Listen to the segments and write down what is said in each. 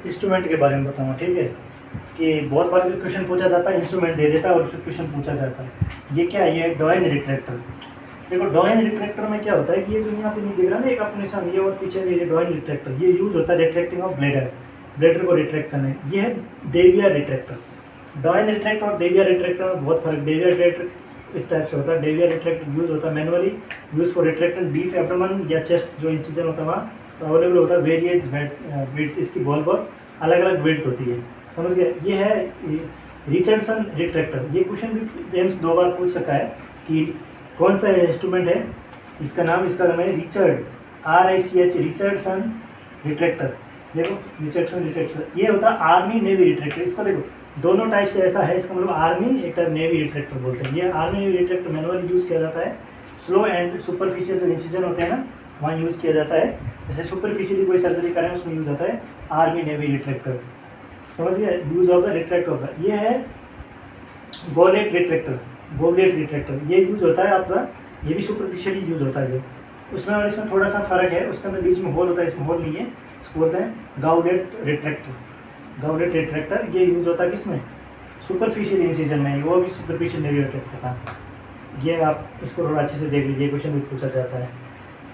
Instrument के बारे में बताऊंगा, ठीक है। कि बहुत बार क्वेश्चन पूछा जाता है, इंस्ट्रूमेंट दे देता है और फिर क्वेश्चन पूछा जाता है। ये क्या है, ये डॉ एंड रिट्रैक्टर। देखो डॉ एंड रिट्रैक्टर में क्या होता है कि ये जो यहाँ पे नहीं दिख रहा ना एक अपने सामने, ये और पीछे ये डॉ एंड रिट्रैक्टर, ये यूज होता है रिट्रैक्टिंग ऑफ ब्लेडर को रिट्रैक्ट करने। ये है डेवियर रिट्रैक्टर। डॉ एंड रिट्रैक्टर और डेवियर रिट्रैक्टर में बहुत फर्क। डेवियर रिट्रैक्टर इस टाइप से होता है। डेवियर रिट्रैक्टर यूज होता है manually, use for retracting deep abdomen या चेस्ट, जो इंसिजन होता है वहाँ अवेलेबल होता है। वेरियस वेट, इसकी बॉल बहुत अलग अलग वेट होती है, समझ गए। ये है रिचर्डसन रिट्रैक्टर। ये क्वेश्चन भी जेम्स 2 बार पूछ सका है कि कौन सा इंस्ट्रूमेंट है, इसका नाम है रिचर्ड, RICH, रिचर्डसन रिट्रैक्टर। देखो रिचर्डसन रिट्रैक्टर, ये होता है आर्मी नेवी रिट्रैक्टर। इसको देखो दोनों टाइप से ऐसा है, इसका मतलब आर्मी एक नेवी रिट्रैक्टर बोलते हैं। ये army navy retractor manually use किया जाता है। स्लो एंड सुपरफिशियल जो इंसिजन होते हैं ना, वहाँ यूज़ किया जाता है। जैसे सुपरफिशियली कोई सर्जरी करें उसमें यूज़ होता है आर्मी नेवी रिट्रैक्टर, समझ गया। यूज ऑफ द रिट्रैक्टर होता है। ये है गोलेट रिट्रैक्टर, गोलेट रिट्रैक्टर। ये यूज होता है आपका, ये भी सुपरफिशियली यूज होता है जो उसमें, और इसमें थोड़ा सा फर्क है। उसके अंदर बीच में होल होता है, इसमें होल नहीं है। इसको बोलते हैं गाउलेट रिट्रैक्टर। गाउलेट रिट्रैक्टर ये यूज होता है किसमें, सुपरफिशियल इंसिजन में, वो भी सुपरफिशियल नेवी रिट्रैक्टर था। ये आप इसको थोड़ा अच्छे से देख लीजिए, क्वेश्चन भी पूछा जाता है।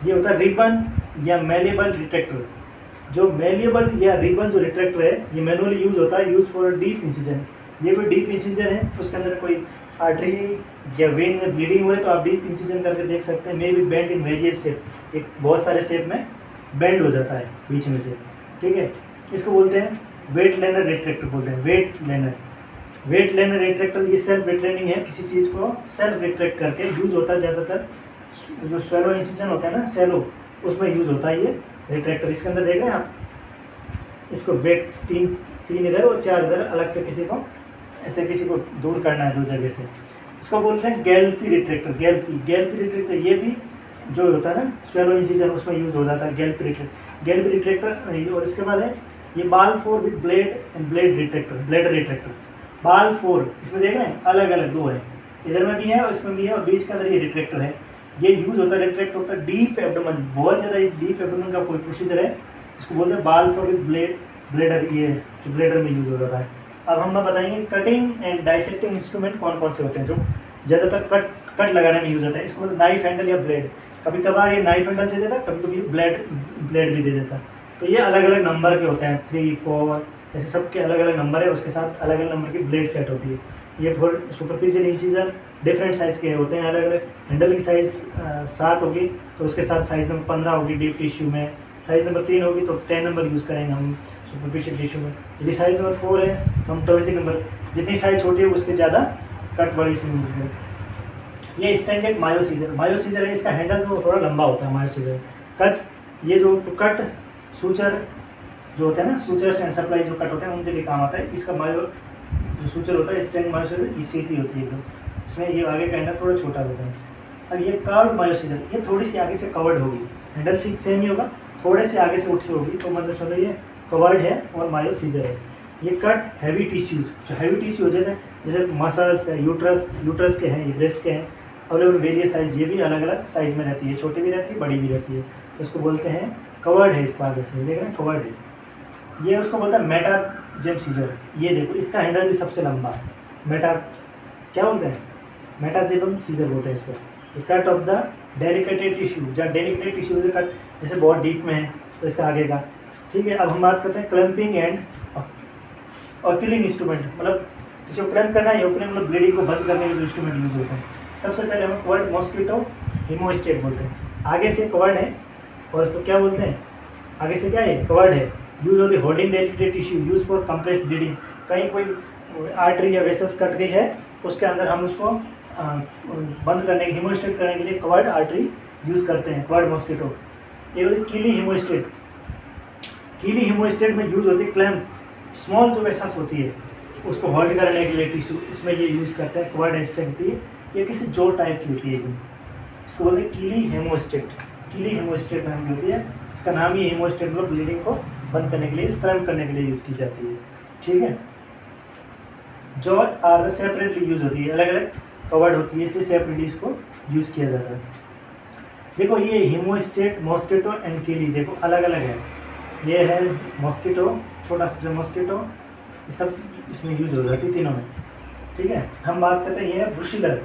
ये होता है रिबन या मेलेबल रिट्रैक्टर। जो मेलेबल या रिबन जो रिट्रैक्टर है, ये मैनुअली यूज होता है, यूज फॉर डीप इंसिजन। ये कोई डीप इंसिजन है, उसके अंदर कोई आर्टरी या वेन में ब्लीडिंग हुए तो आप डीप इंसिजन करके देख सकते हैं। May be bend in various shape, एक बहुत सारे शेप में बेंड हो जाता है बीच में से, ठीक है। इसको बोलते हैं वेट लेनर रिट्रैक्टर बोलते हैं, Weitlaner. Weitlaner retractor ये सेल्फ रिट्रेनिंग है, किसी चीज़ को सेल्फ रिट्रैक्ट करके यूज होता है। ज़्यादातर जो स्वेलो इंसिजन होता है ना, सेलो, उसमें यूज होता है ये रिट्रैक्टर। इसके अंदर देख रहे हैं आप, इसको वेट तीन इधर और 4 इधर, अलग से किसी को ऐसे किसी को दूर करना है 2 जगह से। इसको बोलते हैं गैल्फी रिट्रैक्टर। गैल्फी रिट्रैक्टर ये भी जो होता है ना स्वेलो इंसिजन, उसमें यूज हो जाता है गैल्फी रिट्रैक्टर। और इसके बाद है ये बाल 4 with blade and blade retractor. बाल 4 इसमें देख रहे हैं अलग अलग 2 है, इधर में भी है और इसमें भी है, और बीच के अंदर ये रिट्रैक्टर है। ये यूज होता है, रिट्रैक्ट होता है डीप एब्डोमेन, बहुत ज़्यादा डीप एब्डोमेन का कोई प्रोसीजर है, इसको बोलते हैं बाल 4 विद ब्लेडर। ये जो ब्लेडर में यूज हो जाता है। अब हम बताएंगे कटिंग एंड डाइसेक्टिंग इंस्ट्रूमेंट कौन कौन से होते हैं जो ज़्यादातर कट लगाने में यूज होता है। इसको मतलब नाइफ हैंडल या ब्लेड। कभी कभार ये नाइफ हैंडल दे देता, कभी कभी ब्लेड भी दे देता। तो ये अलग अलग नंबर के होते हैं, 3, 4 ऐसे सबके अलग अलग नंबर है, उसके साथ अलग अलग नंबर की ब्लेड सेट होती है। ये for superficial incision different size के होते हैं, अलग अलग। हैंडल की साइज़ 7 होगी तो उसके साथ साइज़ नंबर 15 होगी डीप टिश्यू में, साइज़ नंबर 3 होगी तो 10 नंबर यूज़ करेंगे हम सुपरफिशियल टिश्यू में। यदि साइज़ नंबर 4 है तो हम 20 नंबर, जितनी साइज़ छोटी है उसके ज़्यादा कट बड़ी से यूज़ करें। ये स्टैंडर्ड मायोसीजर है, इसका हैंडल जो थोड़ा लंबा होता है मायोसीजर। कच ये जो कट सूचर जो होते हैं ना, सूचर एंड सप्लाई जो कट होते हैं उनके लिए काम आता है। इसका मायो जो सूचर होता है स्टैंड मायोसीजर, ये सीधी होती है एकदम, इसमें ये आगे का हैंडल थोड़ा छोटा होता है। अब ये कर्व्ड मायोसीजर, ये थोड़ी सी आगे से कवर्ड होगी, हैंडल ठीक सेम ही होगा, थोड़े से आगे से उठी होगी, तो मतलब समझो ये कवर्ड है और मायोसीजर है। ये कट हैवी टिश्यूज, जो हैवी टिश्यू हो जाते हैं जैसे मसल्स है, यूट्रस के हैं, ब्रेस्ट के हैं, अवेलेबल वेरियस साइज, ये भी अलग अलग साइज में रहती है, छोटी भी रहती है बड़ी भी रहती है। तो इसको बोलते हैं कवर्ड है, इसको आगे से देख रहे हैं कवर्ड है। ये उसको बोलता है मेटाजेम सीजर। ये देखो इसका हैंडल भी सबसे लंबा है, क्या बोलते हैं, मेटाजेम सीजर बोलते हैं इसको। कट ऑफ द डेलिकेटेड टिश्यू, जहाँ डेलिकेटेड टिश्यू कट जैसे बहुत डीप में है तो इसका आगे का, ठीक है। अब हम बात करते हैं क्लैंपिंग एंड ऑक्यूलिंग इंस्ट्रूमेंट, मतलब किसी को क्रैम्प करना है, ऑक्यूलिंग मतलब ब्लीडिंग को बंद करने के जो इंस्ट्रूमेंट यूज होते हैं। सबसे पहले हम कवर्ड मॉस्किटो हेमोस्टेट बोलते हैं। आगे से कवर्ड है और इसको क्या बोलते हैं, आगे से क्या है कवर्ड है। यूज होती है holding delicate tissue, use for compress bleeding. कहीं कोई आर्टरी या वेसल्स कट गई है उसके अंदर हम उसको बंद करने के, हेमोस्टेट करने के लिए कवर्ड आर्टरी यूज़ करते हैं, कवर्ड मॉस्किटो। ये होती है कीली हेमोस्टेट। कीली हेमोस्टेट में यूज होती है क्लैम्प, स्मॉल जो वेसल्स होती है उसको होल्ड करने के लिए टिश्यू, इसमें ये यूज़ करते हैं। कवर्ड हेमोस्टेट होती है, ये किसी जोड़ टाइप की होती है एकदम, इसको बोलते हैं कीली हेमोस्टेट। कीली हेमोस्टेट नाम की होती है, इसका नाम ही हेमोस्टेट, मतलब ब्लीडिंग को बंद करने के लिए, क्रैम्प करने के लिए यूज़ की जाती है, ठीक है। जो आर सेपरेटली यूज होती है, अलग अलग कवर्ड होती है, इसलिए सेपरेटली इसको यूज़ किया जाता है। देखो ये हेमोस्टेट, मॉस्किटो एंड कीली देखो अलग अलग है। ये है मॉस्किटो, छोटा सा जो मॉस्किटो, ये सब इसमें यूज हो जाती है तीनों में। ठीक है, हम बात करते हैं ये है ब्रुसिलर।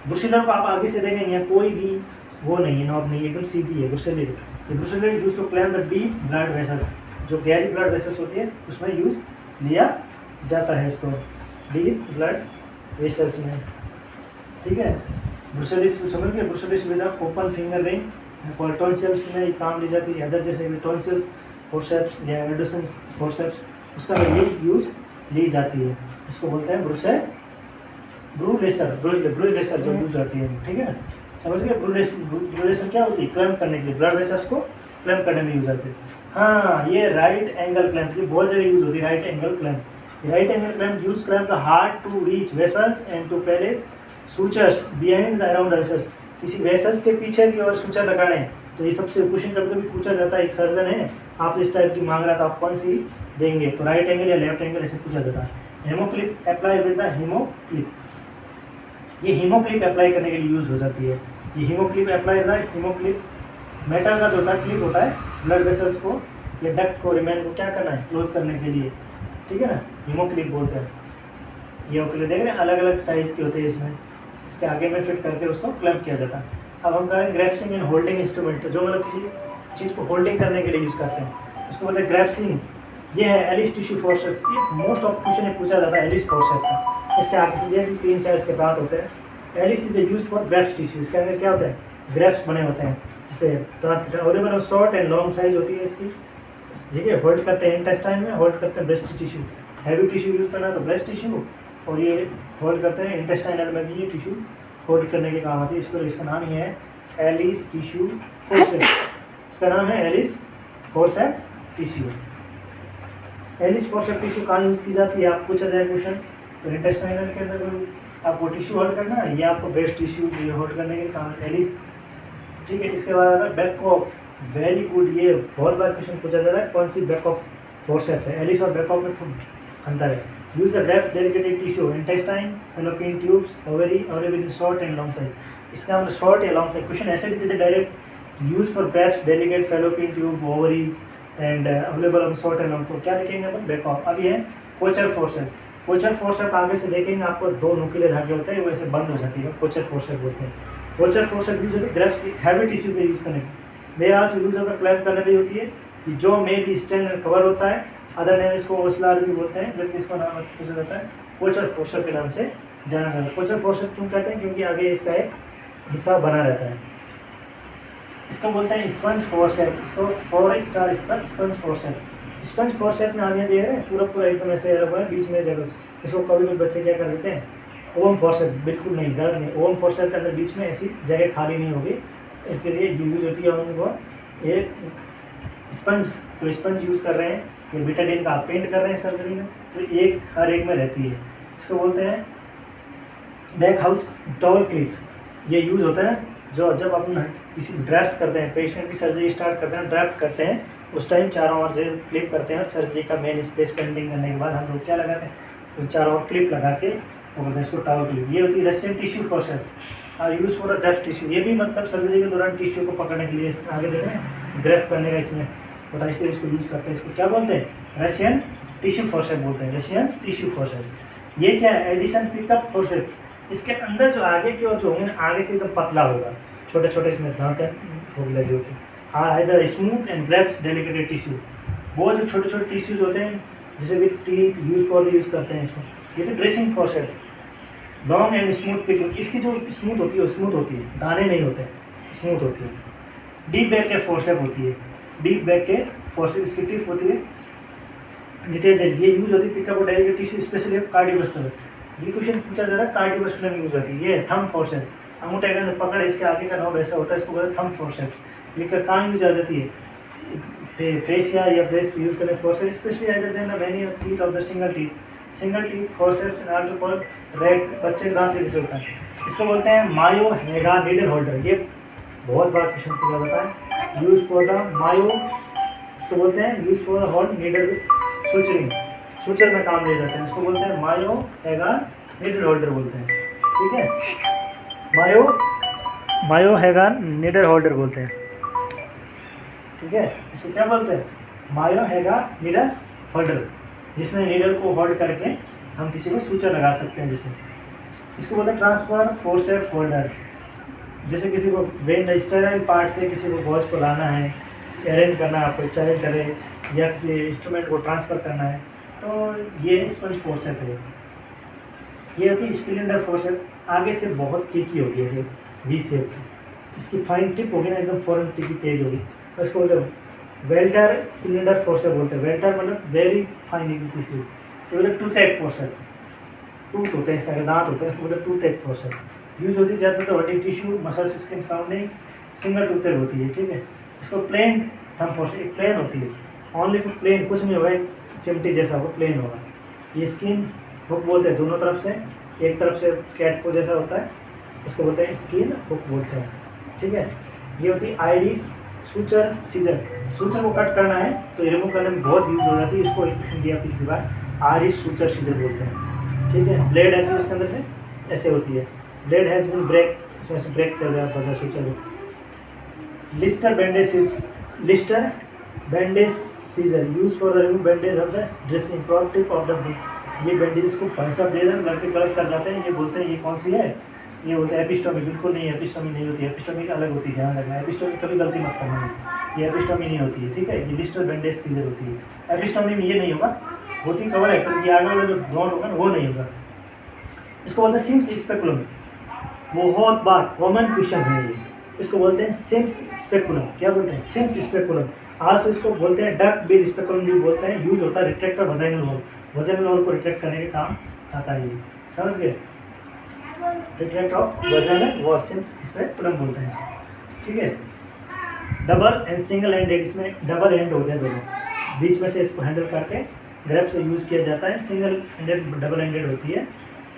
ब्रुसिलर को आप आगे से देखेंगे कोई भी वो नहीं है, नॉब नहीं है, एकदम सीधी है ब्रुसिलर। ये ब्रुसिलर use to clamp the deep blood vessels, जो गहरी ब्लड वेसल्स होती है उसमें यूज लिया जाता है इसको, डीप ब्लड वेसल्स में। ठीक है, ब्रुसिलिस समझ गए, ब्रुसिलिस with open finger ring, tonsils में ये काम ली जाती है, अदर जैसे टॉन्सिल्स फोर्सेप्स या एडोसेंस फोर्सेप्स, उसका ये यूज ली जाती है। इसको बोलते हैं ब्रूलेसर जो यूज आती है। ठीक है, समझ गए। ब्रूलेसर क्या होती है? क्लैम्प करने के लिए, ब्लड वेसल्स को क्लैम्प करने में यूज आती है। हाँ, ये राइट एंगल क्लैम्प, ये बहुत जगह यूज होती है right angle clamp. Right angle clamp use clamp the hard to reach vessels and to place sutures behind the around the vessels, किसी वेसल्स के पीछे की ओर सूचर लगाने हैं। तो ये सबसे क्वेश्चन कभी कभी पूछा जाता है, एक सर्जन है आप इस टाइप की मांग रहा था, आप कौन सी देंगे? तो राइट एंगल या लेफ्ट एंगल ऐसे पूछा जाता है। हेमोक्लिप अप्लाई विद द हीमोक्लिप, ये हीमोक्लिप अप्लाई करने के लिए यूज हो जाती है। ये हीमोक्लिप अप्लाई होता है, हीमोक्लिप मेटल का जो होता है क्लिप होता है ब्लड वेसल्स को या डक्ट को रिमेन को क्या करना है? क्लोज करने के लिए। ठीक है ना, हीमोक्लिप बोलते हैं। ये ओक्लिप देख रहे हैं, अलग अलग साइज के होते हैं, इसमें इसके आगे में फिट करके उसको क्लैम्प किया जाता है। अब हम करें ग्रैप्सिंग एंड होल्डिंग इंस्ट्रूमेंट, जो मतलब किसी चीज़ को होल्डिंग करने के लिए यूज़ करते हैं, उसको बोलते हैं ग्रैप्सिंग। ये है एलिस टिश्यू फोर्सेप्स, ये मोस्ट ऑफ क्वेश्चन में पूछा जाता है एलिस फोर्सेप्स का। इसके आगे से ये 3-4 इसके बाद होते हैं। Allis is use for grasp tissue, इसके अंदर क्या होता है? ग्रैप्स बने होते हैं, जिससे available short and long size होती है इसकी। ठीक है, होल्ड करते हैं इंटेस्टाइन में, होल्ड करते हैं breast tissue. Heavy tissue use करना है तो ब्रेस्ट टिश्यू, और ये होल्ड करते हैं इंटेस्टाइनल में भी, ये टिश्यू होल्ड करने के काम आती है। इसका नाम ही है एलिस टिश्यू फोर्सेप्स। इसका नाम है Allis forceps tissue. Allis forceps tissue कहाँ यूज़ की जाती है? आप पूछा जाए क्वेश्चन तो इंटेस्टाइनल के अंदर आपको टिश्यू होल्ड करना है, या आपको ब्रेस्ट टिश्यू होल्ड करने के काम एलिस। ठीक है, इसके बाद आता है बैक ऑफ, वेरी गुड, ये बहुत बार क्वेश्चन पूछा जाता है, कौन सी बैक ऑफ फोर्सेप्स है? एलिस और बैक ऑफ में अंतर है। Use the grasps delicate tissue, intestine, fallopian tubes, ovary, available in short and long size. इसका मतलब शॉर्ट या लॉन्ग साइड क्वेश्चन ऐसे भी देते direct, use for grasp delicate fallopian tube, ovaries and available on short and long. तो क्या लिखेंगे अपन? Back of. अब ये है कोचर फोर्सेप्स। कोचर फोर्सेप्स आगे से देखेंगे आपको 2 नुकीले धागे होते हैं, वो ऐसे बंद हो जाती है, कोचर फोर्सेप्स बोलते हैं। कोचर फोर्सेप्स यूज होती है ग्रैप्स हैवी टिश्यू पे यूज करने की। मेरा से यूज होकर क्लैम्प करने में होती है, जो में भी स्टैंड एंड कवर होता है, अदर नेम इसको ओस्लार भी बोलते हैं, जबकि इसका नाम पूछा जाता है कोचर फोर्सेप्स के नाम से जाना जाता है। कोचर फोर्सेप्स क्यों कहते हैं? क्योंकि आगे इसका एक हिस्सा बना रहता है। इसको बोलते हैं स्पंज फोर्सेप्स, इसको 4 star sponge forceps. Sponge forceps में आगे दिए हैं पूरा एकदम ऐसे हुआ है, बीच में जगह, इसको कभी कभी बच्चे क्या कर देते हैं? ओम फोर्सेप्स। बिल्कुल नहीं, गलत नहीं। ओम फोर्सेप्स के अंदर बीच में ऐसी जगह खाली नहीं होगी, इसके लिए यूज होती है उनको एक स्पंज। तो स्पंज यूज़ कर रहे हैं, ये बीटाडीन का आप पेंट कर रहे हैं सर्जरी में, तो एक हर एक में रहती है। इसको बोलते हैं बैक हाउस टॉवल क्लिप। ये यूज़ होता है जब अपन किसी ड्रैप्स करते हैं, पेशेंट की सर्जरी स्टार्ट करते हैं, ड्रैप करते हैं, उस टाइम चारों ओर जो क्लिप करते हैं, और सर्जरी का मेन स्पेस पेंटिंग करने के बाद हम लोग क्या लगाते हैं? तो चारों ओर क्लिप लगा के वो करते हैं, इसको टॉवल क्लिप। ये होती है रशियन टिश्यू फोर्सेप्स और यूज़ फॉर ग्रेफ्ट टिश्यू। ये भी मतलब सर्जरी के दौरान टिश्यू को पकड़ने के लिए आगे दे रहे हैं, ग्रेफ्ट करने का इसमें होता है, इसलिए इसको यूज़ करते हैं। इसको क्या बोलते हैं? रशियन टिश्यू फोर्सेप्स बोलते हैं, रशियन टिश्यू फोर्सेप्स। ये क्या है? Adson pickup forceps. इसके अंदर जो आगे की ओर जो होंगे आगे से एकदम पतला होगा, छोटे छोटे इसमें दांतें होगी लगी होती है। Either smooth and grasps delicate tissue, वो जो छोटे छोटे टिश्यूज होते हैं जिसे भी टीथ यूज फॉर यूज़ करते हैं इसमें। ये तो dressing forceps. Long and smooth pick, इसकी जो स्मूथ होती है वो स्मूथ होती है, दाने नहीं होते, स्मूथ होती है। डीप बैक के फोर्सेप्स होती है, डीप बैक के फोर्सेप्स, इसकी टिप होती है डिटेल। ये यूज होती है पिकअप और डेलिकेट टिश्यू, स्पेशली कार्डियोवास्कुलर। ये क्वेश्चन पूछा जा रहा है कार्डियोवास्कुलर में यूज होती है। ये थंब फोर्सेप्स, अंगूठे का पकड़ इसके आगे का नोब ऐसा होता है, इसको बोलते हैं थंब फोर्सेप्स। ये कहाँ यूज आ जाती है? फेसिया या ब्रेस्ट यूज करने forceps, specially either then the many teeth of the single teeth forceps and also called rat, बच्चे का दांत जैसे होता है। इसको बोलते हैं मायो हेगा नीडल होल्डर। ये बहुत बार क्वेश्चन पूछा जाता है। यूज फॉर द मायो, इसको बोलते हैं use for the hold needle suturing, suture में काम ले जाते हैं, इसको बोलते हैं मायो हेगा नीडल होल्डर बोलते हैं। ठीक है, मायो हेगा नीडल होल्डर बोलते हैं। ठीक है, इसको क्या बोलते हैं? मायो हैगा नीडल होल्डर, जिसमें नीडल को होल्ड करके हम किसी को सूचर लगा सकते हैं। जिसमें इसको बोलते हैं ट्रांसफर फोर्सेप होल्डर। जैसे किसी को वेन स्टेराइल पार्ट से किसी को वॉच को लाना है, अरेंज करना है, आपको स्टेराइल करे या किसी इंस्ट्रूमेंट को ट्रांसफ़र करना है, तो ये स्पंज फोर्सेप है। ये होती है स्पिलिंडर फोर्सेप, आगे से बहुत तीखी होगी, ऐसे वी शेप। इसकी फाइन टिप होगी ना, एकदम फौरन तीखी तेज होगी, तो इसको बोलते हैं वेल्टर स्पिलिंडर फोर्सेप बोलते हैं। वेल्टर मतलब वेरी फाइन होती सी, तो बोलते टूथ एग फोर्सेप। टूथ होते हैं इसका, दांत होते हैं, इसको बोलते टूथ एग फोर्सेप। यूज होती है ज़्यादातर Audi tissue, muscles, skin surrounding, single tooth egg होती है, ठीक है। इसको प्लेन थंब फोर्सेप, एक प्लेन होती है, ओनली फॉर प्लेन, कुछ नहीं होगा, एक चिमटी जैसा होगा, प्लेन होगा। ये स्किन हुक बोलते हैं, दोनों तरफ से, एक तरफ से कैट को जैसा होता है, उसको बोलते हैं स्किन हुक बोलते हैं, ठीक है। ये होती है आयरिस सूचर सीजर। सूचर को कट करना है तो रिमूव करने में बहुत यूज हो जाती है, इसको एक क्वेश्चन दिया पिछली बार, आयरिस सूचर सीजर बोलते हैं, ठीक है। ब्लेड है इसके अंदर में ऐसे होती है, ब्लेड हैज़ बीन ब्रेक, इसमें से ब्रेक कर जाता सूचर को। Lister bandage, Lister bandage scissor use for the remove bandage of the dressing protective of the. ये बैंडेज को भाई साहब दे दें, लड़के गलत कर जाते हैं, ये बोलते हैं ये कौन सी है, ये बोलते हैं एपिस्टोमी। बिल्कुल नहीं, एपिस्टोमी नहीं होती है, एपिस्टोमी अलग होती है, ध्यान रखना। एपिस्टोमी कभी गलती मत करना, ये एपिस्टोमी नहीं होती है, ठीक है। ये लिस्टर बैंडेज सीजर होती है। एपिस्टोमी में ये नहीं होगा, होती कवर है, पर ये आगे वाला जो ग्राउंड होगा ना वो नहीं होगा। इसको बोलते हैं सिम्स स्पेकुलम, बहुत बार कॉमन क्वेश्चन है ये। इसको बोलते हैं सिम्स स्पेकुलम। क्या बोलते हैं? Sims speculum. आज इसको बोलते हैं डक बिल स्पेकुलम भी बोलते हैं। यूज होता है retractor vaginal wall, vaginal wall को रिट्रैक्ट करने के काम आता है ये, समझ गए। Retract of vaginal wall, Sims speculum बोलते हैं इसको, ठीक है। डबल एंड सिंगल एंडेड, इसमें डबल एंड होते हैं दोनों, बीच में से इसको हैंडल करके ग्रेप से यूज़ किया जाता है। सिंगल एंडेड डबल एंडेड होती है।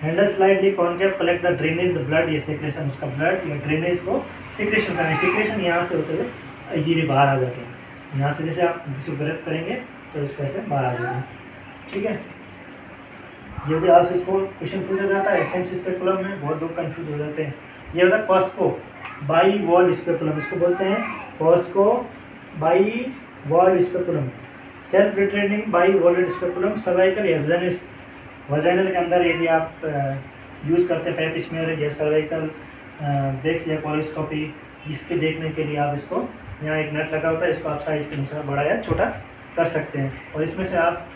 Handle slightly concave collect the drainage the blood, ये सेक्रेशन, उसका ब्लड या ड्रेनेज को सिक्रेशन करना है। सिक्रेशन यहाँ से होते हुए इजीली बाहर आ जाते हैं, यहाँ से जैसे आप किसी को ग्रेप करेंगे तो इसको ऐसे बाहर आ जाएगा, ठीक है। ये भी आज इसको क्वेश्चन पूछा जाता है। सेम्स स्पेकुलम में बहुत लोग कंफ्यूज हो जाते हैं। ये होता है कॉस्को बाई वॉल स्पेकुलम, इसको बोलते हैं Cusco bivalve speculum. Self retaining bivalve speculum, cervical या वजाइनल के अंदर यदि आप यूज़ करते हैं पैप स्मेयर या सर्वाइकल बेक्स या कोलोस्कोपी, इसके देखने के लिए आप इसको, यहाँ एक नट लगा होता है, इसको आप साइज़ के अनुसार बड़ा या छोटा कर सकते हैं। और इसमें से आप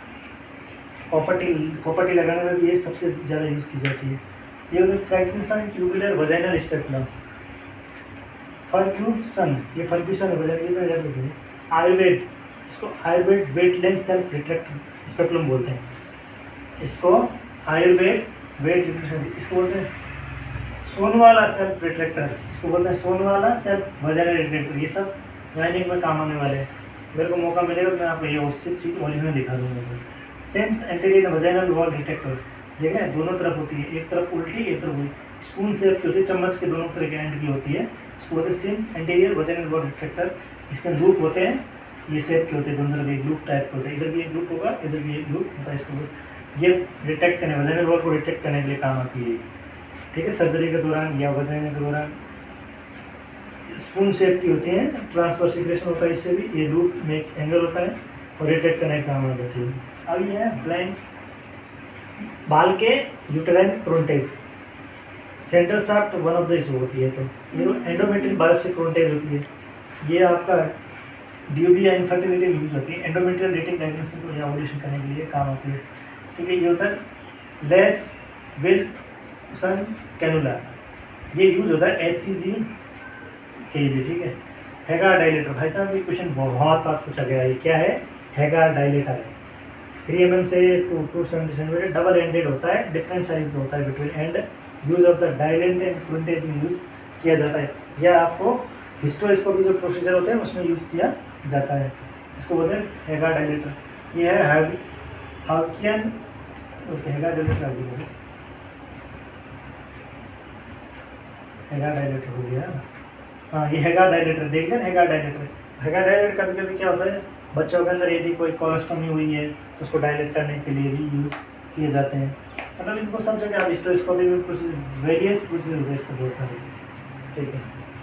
कॉपर टी लगाने में भी ये सबसे ज़्यादा यूज़ की जाती है। ये होती है fraction tubular vaginal speculum. Fergusson, ये फर्क्यूसन है। आयुर्वेद, इसको Auvard weight length self retract speculum बोलते हैं। इसको आयुर्वेद वेट रिट्रैक्टर, इसको बोलते हैं सोनवाला सेल्फ रिट्रैक्टर, इसको बोलते हैं सोनवाला सेल्फ वजाइनल रिट्रैक्टर। ये सब लाइनिंग में काम आने वाले हैं। मेरे को मौका मिलेगा तो मैं आपको ये सिर्फ चीज़ ओरिजिनल दिखा दूँगा। Sims anterior vaginal wall retractor, देखें दोनों तरफ होती है, एक तरफ उल्टी एक तरफ उल्टी, स्पून शेप की होती है, चम्मच के दोनों तरह के एंड की होती है। इसको बोलते हैं Sims anterior vaginal wall retractor. इसके लूप होते हैं, ये शेप के होते हैं, दोनों तरफ एक लूप टाइप के होते हैं, इधर भी एक लूप होगा, इधर भी एक लूप होता है। इसको ये रिट्रैक्ट करने, वजाइनल वॉल को रिट्रैक्ट करने के लिए काम आती है, ठीक है। सर्जरी के दौरान या वजाइना के दौरान स्पून शेप की होती हैं, ट्रांसफर सिक्रेशन होता है इससे भी। ये लूप में एक एंगल होता है और रिट्रैक्ट करने का काम आ जाती है। अब ये है ब्लाइंड बाल के यूटेराइन फ्रंटेज, central shaft one of the issue होती है। तो ये एंडोमेट्रियल बायोप्सी फ्रंटेज होती है, ये आपका DOB या इनफर्टिलिटी में यूज होती है। एंडोमेट्रियल डेटिंग डायग्नोसिस को या ओवुलेशन करने के लिए काम आती है, ठीक है। ये होता है लेस विल्सन कैनुला, ये यूज होता है HCG के लिए, ठीक है। हैगार डायलेटर, भाई साहब ये क्वेश्चन बहुत बार पूछा गया है, क्या है? हैगार डायलेटर है। 3 mm से 270 सेंटीमीटर, डबल एंडेड होता है, डिफरेंट साइज होता है between end. Use of the dilator and फ्रंटेज में यूज़ किया जाता है। यह आपको हिस्टोस्कोपी जो प्रोसीजर होते हैं उसमें यूज़ किया जाता है। इसको बोलते हैं हैगार डायलेटर। ये है हाकियन, ओके, हैगार डायलेटर हैगार डायलेटर हो गया। हाँ, ये हैगार डायलेटर देख लें। हैगार डायलेटर कभी कभी क्या होता है, बच्चों के अंदर यदि कोई कोलोस्टोमी हुई है तो उसको डायलेट करने के लिए भी यूज़ किए जाते हैं। मतलब इनको सब जगह आप हिस्टोस्कोपी में कुछ वेरियस प्रोसीजर होते हैं इसके बहुत सारे, ठीक है।